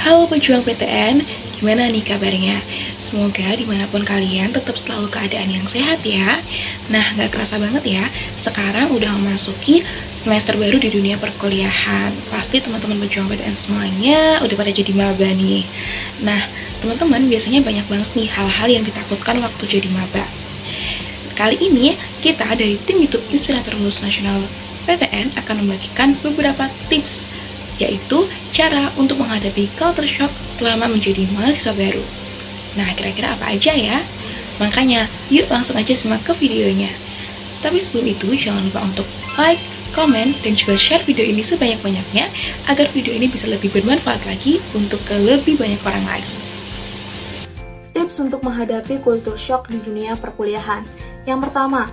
Halo pejuang PTN, gimana nih kabarnya? Semoga dimanapun kalian tetap selalu keadaan yang sehat ya. Nah, gak kerasa banget ya, sekarang udah memasuki semester baru di dunia perkuliahan. Pasti teman-teman pejuang PTN semuanya udah pada jadi maba nih. Nah, teman-teman biasanya banyak banget nih hal-hal yang ditakutkan waktu jadi maba. Kali ini, kita dari tim YouTube Inspirator Lulus Nasional PTN akan membagikan beberapa tips, yaitu cara untuk menghadapi culture shock selama menjadi mahasiswa baru. Nah, kira-kira apa aja ya? Makanya, yuk langsung aja simak ke videonya. Tapi sebelum itu, jangan lupa untuk like, komen, dan juga share video ini sebanyak-banyaknya agar video ini bisa lebih bermanfaat lagi untuk ke lebih banyak orang lagi. Tips untuk menghadapi culture shock di dunia perkuliahan. Yang pertama,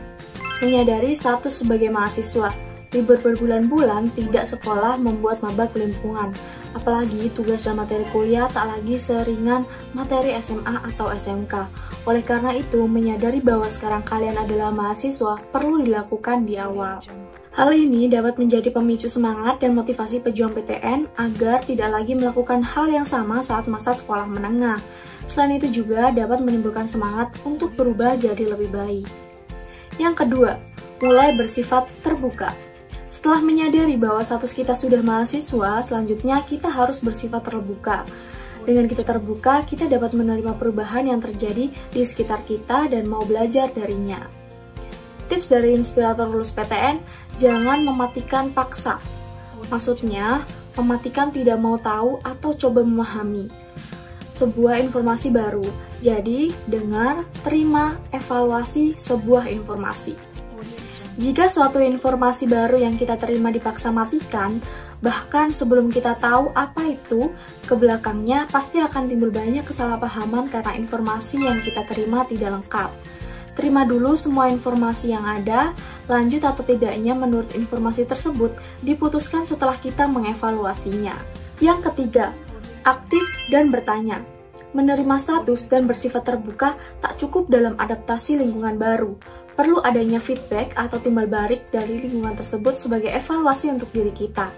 menyadari status sebagai mahasiswa. Libur berbulan-bulan tidak sekolah membuat maba kelimpungan. Apalagi tugas dan materi kuliah tak lagi seringan materi SMA atau SMK. Oleh karena itu, menyadari bahwa sekarang kalian adalah mahasiswa perlu dilakukan di awal. Hal ini dapat menjadi pemicu semangat dan motivasi pejuang PTN agar tidak lagi melakukan hal yang sama saat masa sekolah menengah. Selain itu juga dapat menimbulkan semangat untuk berubah jadi lebih baik. Yang kedua, mulai bersifat terbuka. Setelah menyadari bahwa status kita sudah mahasiswa, selanjutnya kita harus bersifat terbuka. Dengan kita terbuka, kita dapat menerima perubahan yang terjadi di sekitar kita dan mau belajar darinya. Tips dari Inspirator Lulus PTN, jangan mematikan paksa. Maksudnya, mematikan tidak mau tahu atau coba memahami sebuah informasi baru. Jadi, dengar, terima, evaluasi sebuah informasi. Jika suatu informasi baru yang kita terima dipaksa matikan, bahkan sebelum kita tahu apa itu, ke belakangnya pasti akan timbul banyak kesalahpahaman karena informasi yang kita terima tidak lengkap. Terima dulu semua informasi yang ada, lanjut atau tidaknya menurut informasi tersebut diputuskan setelah kita mengevaluasinya. Yang ketiga, aktif dan bertanya. Menerima status dan bersifat terbuka tak cukup dalam adaptasi lingkungan baru. Perlu adanya feedback atau timbal balik dari lingkungan tersebut sebagai evaluasi untuk diri kita.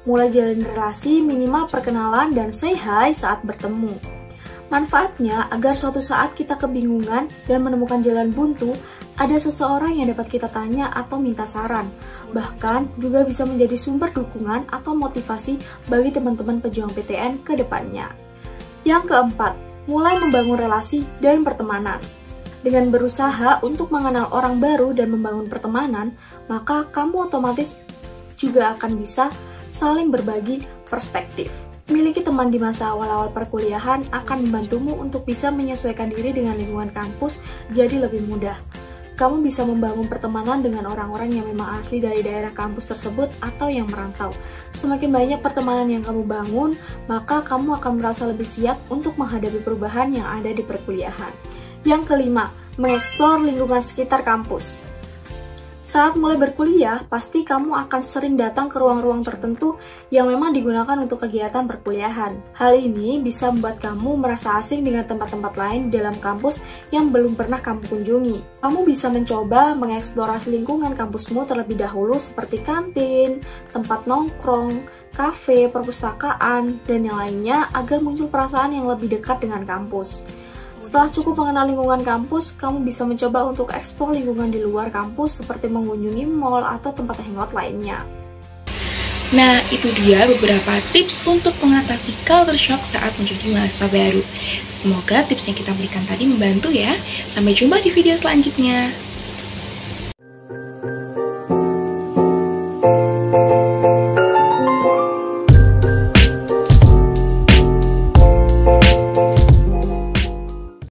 Mulai jalin relasi, minimal perkenalan, dan say hi saat bertemu. Manfaatnya, agar suatu saat kita kebingungan dan menemukan jalan buntu, ada seseorang yang dapat kita tanya atau minta saran. Bahkan, juga bisa menjadi sumber dukungan atau motivasi bagi teman-teman pejuang PTN ke depannya. Yang keempat, mulai membangun relasi dan pertemanan. Dengan berusaha untuk mengenal orang baru dan membangun pertemanan, maka kamu otomatis juga akan bisa saling berbagi perspektif. Memiliki teman di masa awal-awal perkuliahan akan membantumu untuk bisa menyesuaikan diri dengan lingkungan kampus jadi lebih mudah. Kamu bisa membangun pertemanan dengan orang-orang yang memang asli dari daerah kampus tersebut atau yang merantau. Semakin banyak pertemanan yang kamu bangun, maka kamu akan merasa lebih siap untuk menghadapi perubahan yang ada di perkuliahan. Yang kelima, mengeksplor lingkungan sekitar kampus. Saat mulai berkuliah, pasti kamu akan sering datang ke ruang-ruang tertentu yang memang digunakan untuk kegiatan perkuliahan. Hal ini bisa membuat kamu merasa asing dengan tempat-tempat lain di dalam kampus yang belum pernah kamu kunjungi. Kamu bisa mencoba mengeksplorasi lingkungan kampusmu terlebih dahulu seperti kantin, tempat nongkrong, kafe, perpustakaan, dan yang lainnya agar muncul perasaan yang lebih dekat dengan kampus. Setelah cukup mengenal lingkungan kampus, kamu bisa mencoba untuk eksplor lingkungan di luar kampus seperti mengunjungi mall atau tempat hangout lainnya. Nah, itu dia beberapa tips untuk mengatasi culture shock saat menjadi mahasiswa baru. Semoga tips yang kita berikan tadi membantu ya. Sampai jumpa di video selanjutnya.